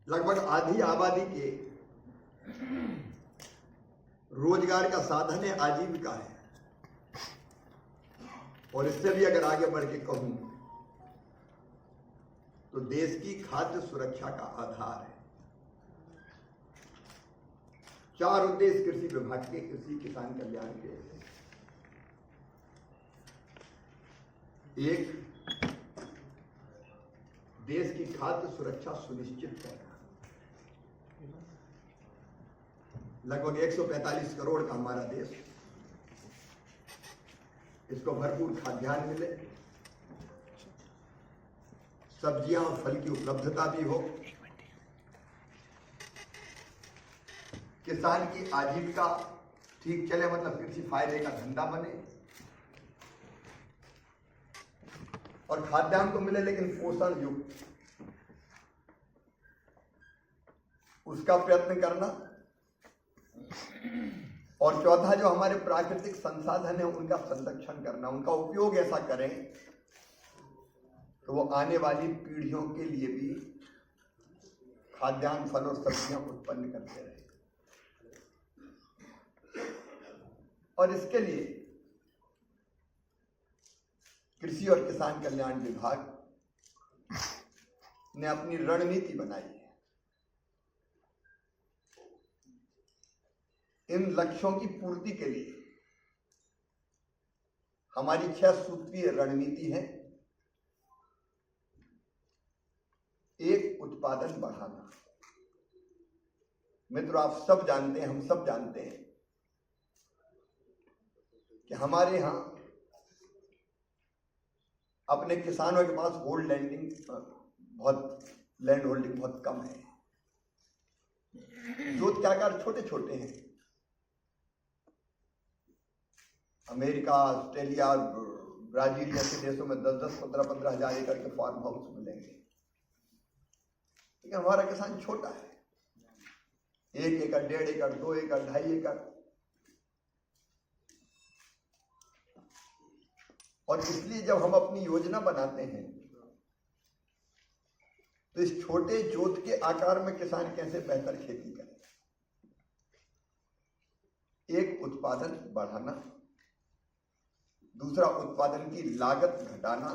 लगभग आधी आबादी के रोजगार का साधन है, आजीविका है। और इससे भी अगर आगे बढ़ के कहूं तो देश की खाद्य सुरक्षा का आधार है। 4 उद्देश्य कृषि विभाग के, कृषि किसान कल्याण के। एक, देश की खाद्य सुरक्षा सुनिश्चित करना। लगभग 145 करोड़ का हमारा देश, इसको भरपूर खाद्यान्न मिले, सब्जियां और फल की उपलब्धता भी हो, किसान की आजीविका ठीक चले, मतलब कृषि फायदे का धंधा बने, और खाद्यान्न तो मिले लेकिन पोषण युक्त, उसका प्रयत्न करना। और चौथा, जो हमारे प्राकृतिक संसाधन है उनका संरक्षण करना, उनका उपयोग ऐसा करें तो वो आने वाली पीढ़ियों के लिए भी खाद्यान्न, फल और सब्जियां उत्पन्न करते रहे। और इसके लिए कृषि और किसान कल्याण विभाग ने अपनी रणनीति बनाई है। इन लक्ष्यों की पूर्ति के लिए हमारी 6 सूत्रीय रणनीति है। एक, उत्पादन बढ़ाना। मित्रों, आप सब जानते हैं, हम सब जानते हैं कि हमारे यहां अपने किसानों के पास होल्ड लैंडिंग बहुत, लैंड होल्डिंग बहुत कम है। जोत के आकार छोटे छोटे हैं। अमेरिका, ऑस्ट्रेलिया, ब्राजील जैसे देशों में 10-10, 15-15 हजार एकड़ के फार्म हाउस मिलेंगे, लेकिन हमारा किसान छोटा है। 1 एकड़, 1.5 एकड़, 2 एकड़, 2.5 एकड़। और इसलिए जब हम अपनी योजना बनाते हैं तो इस छोटे जोत के आकार में किसान कैसे बेहतर खेती करे। एक, उत्पादन बढ़ाना। दूसरा, उत्पादन की लागत घटाना।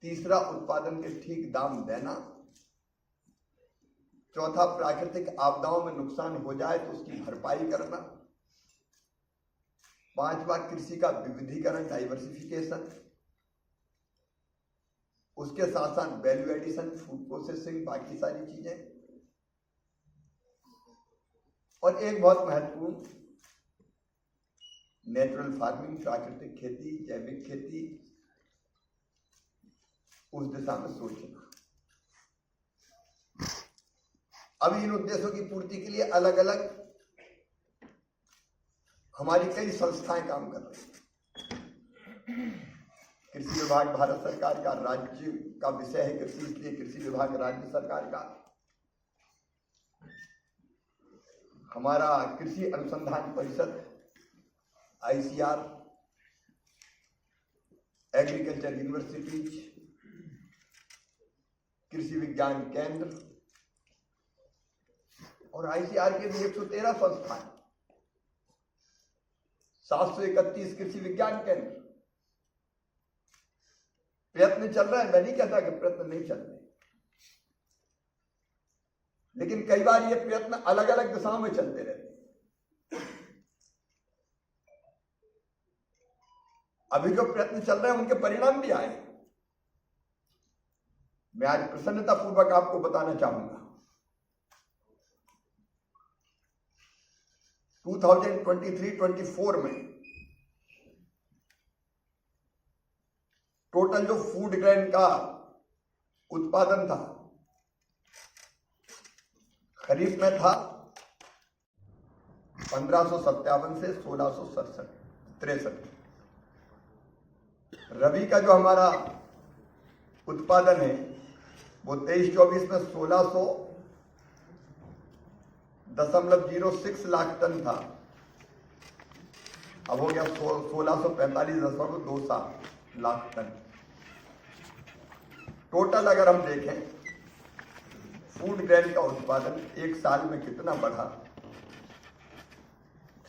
तीसरा, उत्पादन के ठीक दाम देना। चौथा, प्राकृतिक आपदाओं में नुकसान हो जाए तो उसकी भरपाई करना। पांचवा, कृषि का विविधीकरण, डाइवर्सिफिकेशन। उसके साथ साथ वैल्यू एडिशन, फूड प्रोसेसिंग, बाकी सारी चीजें। और एक बहुत महत्वपूर्ण, नेचुरल फार्मिंग, प्राकृतिक खेती, जैविक खेती, उस दिशा में सोचना। अभी इन उद्देश्यों की पूर्ति के लिए अलग अलग हमारी कई संस्थाएं काम कर रही हैं। कृषि विभाग भारत सरकार का, राज्य का विषय है कृषि, इसलिए कृषि विभाग राज्य सरकार का। हमारा कृषि अनुसंधान परिषद, ICR, एग्रीकल्चर यूनिवर्सिटीज, कृषि विज्ञान केंद्र, और ICR के भी 113 संस्थाएं, 731 कृषि विज्ञान केंद्र। प्रयत्न चल रहा है, मैं नहीं कहता कि प्रयत्न नहीं चल रहे, लेकिन कई बार ये प्रयत्न अलग अलग दिशाओं में चलते रहते हैं। अभी जो प्रयत्न चल रहे हैं उनके परिणाम भी आए। मैं आज प्रसन्नतापूर्वक आपको बताना चाहूंगा, 2023-24 में टोटल जो फूड ग्रेन का उत्पादन था, खरीफ में था 1557 से 1663। रबी का जो हमारा उत्पादन है वो 23-24 में 1600.06 लाख टन था, अब हो गया 1645.27 लाख टन। टोटल अगर हम देखें फूड ग्रेन का उत्पादन एक साल में कितना बढ़ा?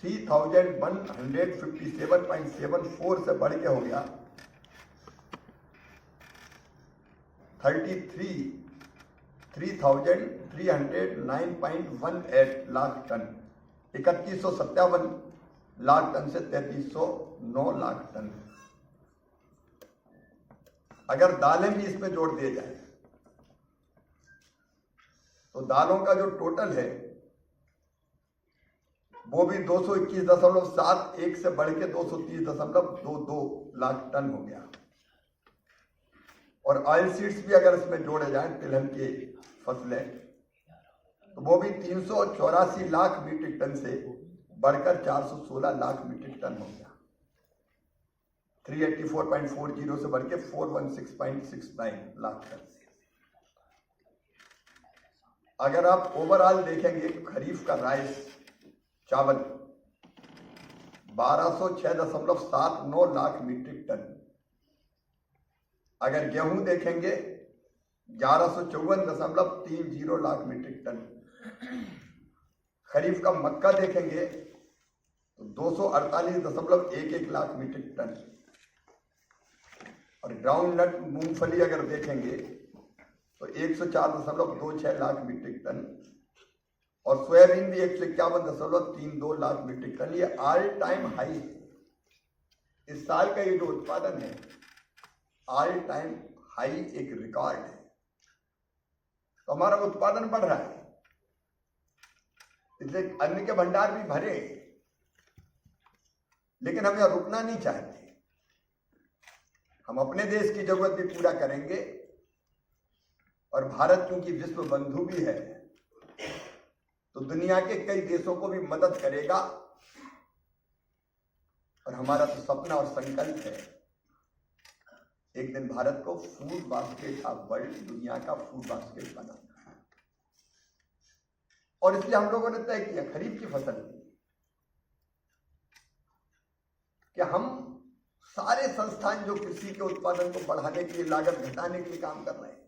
3157.74 से बढ़ के हो गया 3,309.18 लाख टन। 3157 लाख टन से 3309 लाख टन। अगर दालें भी इसमें जोड़ दिए जाए तो दालों का जो टोटल है वो भी 221.71 से बढ़ के 230.22 लाख टन हो गया। और ऑयल सीड्स भी अगर इसमें जोड़े जाएं, तिलहन की फसलें, तो वो भी 384 लाख मीट्रिक टन से बढ़कर 416 लाख मीट्रिक टन हो गया। 384.40 से बढ़ के 416.69 लाख टन। अगर आप ओवरऑल देखेंगे खरीफ का राइस चावल 1206.79 लाख मीट्रिक टन। अगर गेहूं देखेंगे 1154.30 लाख मीट्रिक टन। खरीफ का मक्का देखेंगे तो 248.11 लाख मीट्रिक टन। और ग्राउंड नट मूंगफली अगर देखेंगे तो 104.26 लाख मीट्रिक टन। और सोयाबीन भी 151.32 लाख मीट्रिक टन। ये ऑल टाइम हाई है। इस साल का ये जो उत्पादन है ऑल टाइम हाई, एक रिकॉर्ड है। तो हमारा उत्पादन बढ़ रहा है, इसलिए अन्न के भंडार भी भरे, लेकिन हम यह रुकना नहीं चाहते। हम अपने देश की जरूरत भी पूरा करेंगे और भारत चूंकि विश्व बंधु भी है तो दुनिया के कई देशों को भी मदद करेगा। और हमारा तो सपना और संकल्प है एक दिन भारत को फूड बास्केट ऑफ वर्ल्ड, दुनिया का फूड बास्केट बनाना है। और इसलिए हम लोगों ने तय किया खरीफ की फसल कि हम सारे संस्थान जो कृषि के उत्पादन को बढ़ाने के लिए, लागत घटाने के लिए काम कर रहे हैं,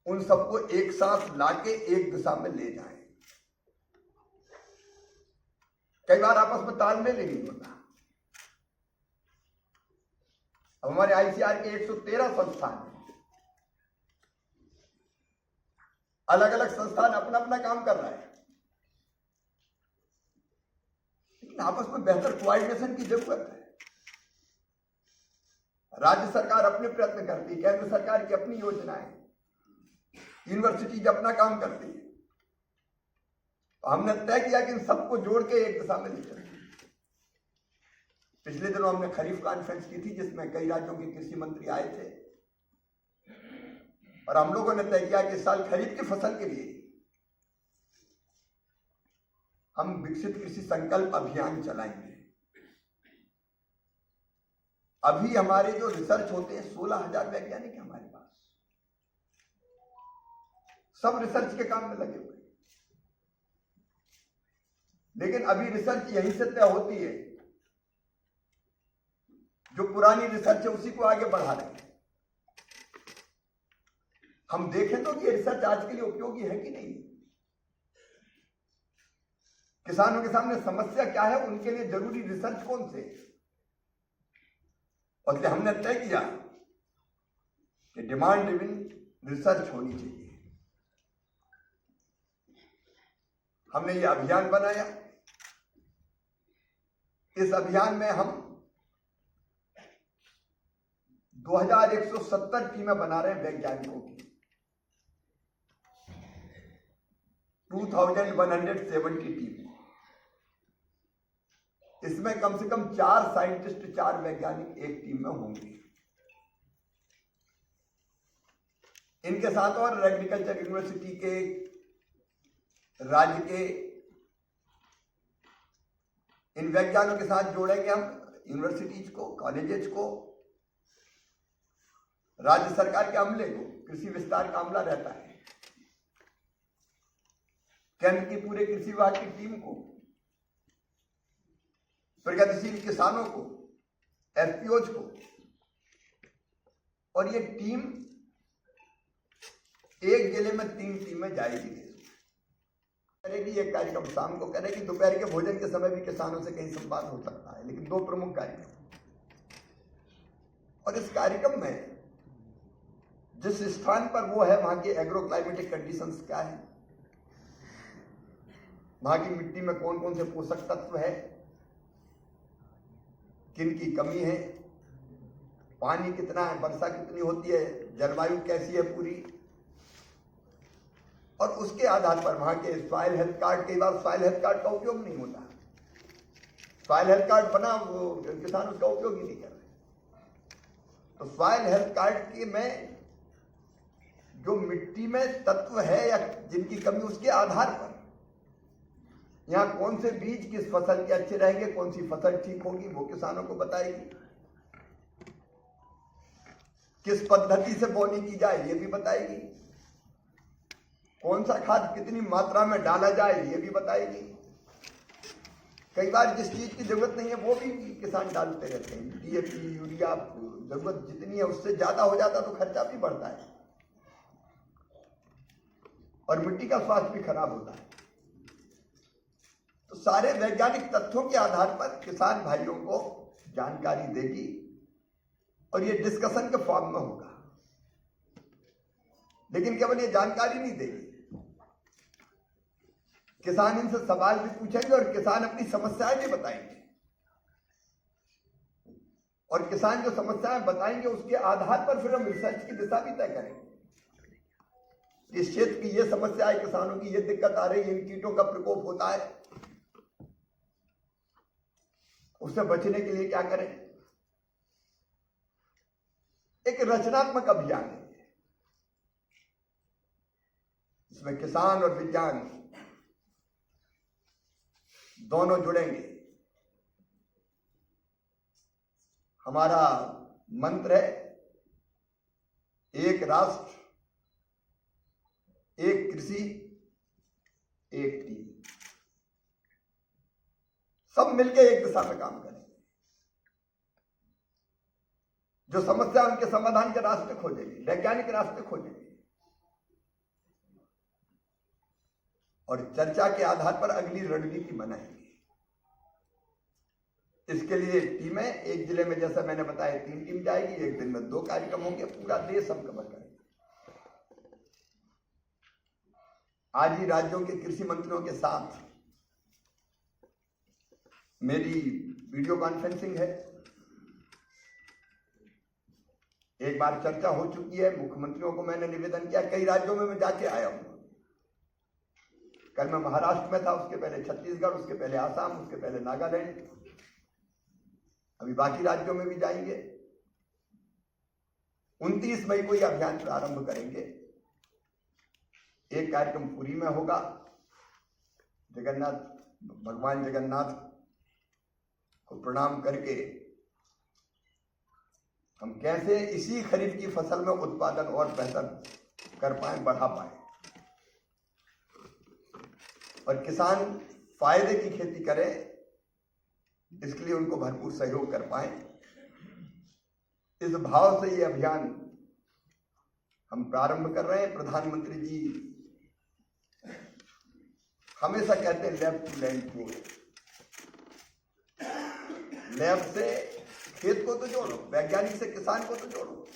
उन सबको एक साथ लाके एक दिशा में ले जाएं। कई बार आपस में तालमेल ही नहीं होता। अब हमारे आईसीआर के 113 संस्थान हैं। अलग अलग संस्थान अपना अपना काम कर रहा है, लेकिन आपस में बेहतर कोऑर्डिनेशन की जरूरत है। राज्य सरकार अपने प्रयत्न करती है, केंद्र सरकार की अपनी योजनाएं, यूनिवर्सिटीज अपना काम करती है। तो हमने तय किया कि इन सबको जोड़ के एक दिशा में ले चलेंगे। पिछले दिनों हमने खरीफ कॉन्फ्रेंस की थी जिसमें कई राज्यों के कृषि मंत्री आए थे और हम लोगों ने तय किया कि इस साल खरीफ की फसल के लिए हम विकसित कृषि संकल्प अभियान चलाएंगे। अभी हमारे जो रिसर्च होते हैं 16,000 वैज्ञानिक हैं हमारे पास, सब रिसर्च के काम में लगे हुए। लेकिन अभी रिसर्च यहीं से तय होती है, जो पुरानी रिसर्च है उसी को आगे बढ़ा रहे हैं। हम देखें तो कि ये रिसर्च आज के लिए उपयोगी है कि नहीं। किसानों के सामने समस्या क्या है, उनके लिए जरूरी रिसर्च कौन से। और इसलिए हमने तय किया कि डिमांड ड्रिवन रिसर्च होनी चाहिए। हमने ये अभियान बनाया। इस अभियान में हम 2170 टीमें बना रहे हैं वैज्ञानिकों की। 2170 टीम। इसमें कम से कम 4 साइंटिस्ट, 4 वैज्ञानिक एक टीम में होंगे। इनके साथ और एग्रीकल्चर यूनिवर्सिटी के, राज्य के, इन वैज्ञानिकों के साथ जोड़ेंगे हम यूनिवर्सिटीज को, कॉलेजेस को, राज्य सरकार के अमले को। कृषि विस्तार का अमला रहता है, केंद्र की पूरे कृषि विभाग की टीम को, प्रगतिशील किसानों को, एफपीओज को। और ये टीम एक जिले में 3 टीमें जाएगी, करेगी। एक कार्यक्रम शाम को करेगी, दोपहर के भोजन के समय भी किसानों से कहीं संवाद हो सकता है, लेकिन 2 प्रमुख कार्यक्रम। और इस कार्यक्रम में जिस स्थान पर वो है वहां के एग्रो क्लाइमेटिक कंडीशंस क्या है, वहां की मिट्टी में कौन कौन से पोषक तत्व है, किन की कमी है, पानी कितना है, वर्षा कितनी होती है, जलवायु कैसी है पूरी, और उसके आधार पर वहां के सॉइल हेल्थ कार्ड, कई बार सॉइल हेल्थ कार्ड का उपयोग नहीं होता, सॉइल हेल्थ कार्ड बना वो किसान उसका उपयोग ही नहीं कर रहे। तो सॉइल हेल्थ कार्ड के में जो मिट्टी में तत्व है या जिनकी कमी, उसके आधार पर यहाँ कौन से बीज किस फसल के अच्छे रहेंगे, कौन सी फसल ठीक होगी, वो किसानों को बताएगी। किस पद्धति से बोनी की जाए ये भी बताएगी। कौन सा खाद कितनी मात्रा में डाला जाए ये भी बताएगी। कई बार जिस चीज की जरूरत नहीं है वो भी किसान डालते रहते हैं। डीएपी, यूरिया, जरूरत जितनी है उससे ज्यादा हो जाता तो खर्चा भी बढ़ता है और मिट्टी का स्वास्थ्य भी खराब होता है। तो सारे वैज्ञानिक तथ्यों के आधार पर किसान भाइयों को जानकारी देगी और ये डिस्कशन के फॉर्म में होगा। लेकिन केवल ये जानकारी नहीं देगी, किसान इनसे सवाल भी पूछेंगे और किसान अपनी समस्याएं भी बताएंगे, और किसान जो समस्याएं बताएंगे उसके आधार पर फिर हम रिसर्च की दिशा भी तय करेंगे। इस क्षेत्र की ये समस्या है, किसानों की ये दिक्कत आ रही है, इन कीटों का प्रकोप होता है, उससे बचने के लिए क्या करें। एक रचनात्मक अभियान है इसमें किसान और विज्ञान दोनों जुड़ेंगे। हमारा मंत्र है एक राष्ट्र, एक कृषि, एक टीम। सब मिलकर एक दिशा में काम करेंगे। जो समस्या उनके समाधान के रास्ते खोजेंगे, वैज्ञानिक रास्ते खोजेंगे, और चर्चा के आधार पर अगली रणनीति बनाएंगे। इसके लिए टीमें एक जिले में, जैसा मैंने बताया, 3 टीम जाएगी, एक दिन में 2 कार्यक्रम होंगे, पूरा देश हम कवर करेंगे। आज ही राज्यों के कृषि मंत्रियों के साथ मेरी वीडियो कॉन्फ्रेंसिंग है। एक बार चर्चा हो चुकी है, मुख्यमंत्रियों को मैंने निवेदन किया, कई राज्यों में मैं जाके आया हूं। कल मैं महाराष्ट्र में था, उसके पहले छत्तीसगढ़, उसके पहले आसाम, उसके पहले नागालैंड, अभी बाकी राज्यों में भी जाएंगे। 29 मई को यह अभियान प्रारंभ करेंगे। एक कार्यक्रम पुरी में होगा, भगवान जगन्नाथ को प्रणाम करके हम कैसे इसी खरीफ की फसल में उत्पादन और बेहतर कर पाए, बढ़ा पाए, और किसान फायदे की खेती करें, इसके लिए उनको भरपूर सहयोग कर पाए। इस भाव से ये अभियान हम प्रारंभ कर रहे हैं। प्रधानमंत्री जी हमेशा कहते हैं lab to land approach. Lab से खेत को तो जोड़ो, वैज्ञानिक से किसान को तो जोड़ो।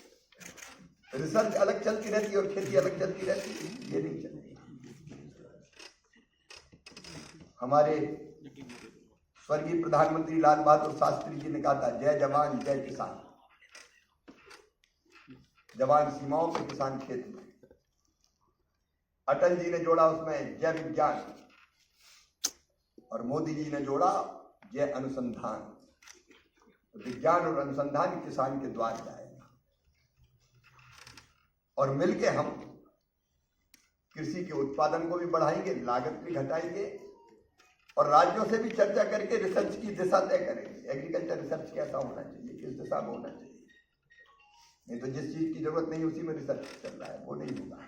रिसर्च अलग चलती रहती है और खेती अलग चलती रहती है, ये नहीं चलती। हमारे स्वर्गीय प्रधानमंत्री लाल बहादुर शास्त्री जी ने कहा था, जय जवान जय किसान। जवान सीमाओं पे, किसान खेत में। अटल जी ने जोड़ा उसमें जय विज्ञान, और मोदी जी ने जोड़ा जय अनुसंधान। विज्ञान और अनुसंधान किसान के द्वार जाएगा, और मिलके हम कृषि के उत्पादन को भी बढ़ाएंगे, लागत भी घटाएंगे, और राज्यों से भी चर्चा करके रिसर्च की दिशा तय करेंगे। एग्रीकल्चर रिसर्च कैसा होना चाहिए, किस दिशा में होना चाहिए। नहीं तो जिस चीज की जरूरत नहीं उसी में रिसर्च चल रहा है, वो नहीं होगा।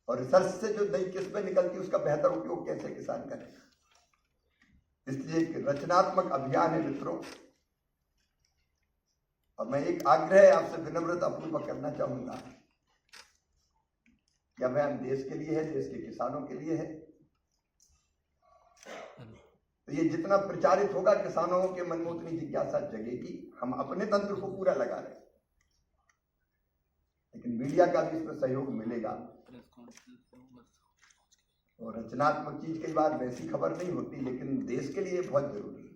और रिसर्च से जो नई किस्में निकलती है उसका बेहतर उपयोग कैसे किसान करेगा। इसलिए एक रचनात्मक अभियान है मित्रों। और मैं एक आग्रह आपसे विनम्रता पूर्वक करना चाहूंगा यह अभियान देश के लिए है, देश के किसानों के लिए है। तो ये जितना प्रचारित होगा किसानों के मन में उतनी जिज्ञासा जगेगी। हम अपने तंत्र को पूरा लगा रहे हैं, लेकिन मीडिया का भी इसमें सहयोग मिलेगा। और रचनात्मक चीज कई बार वैसी खबर नहीं होती, लेकिन देश के लिए बहुत जरूरी है।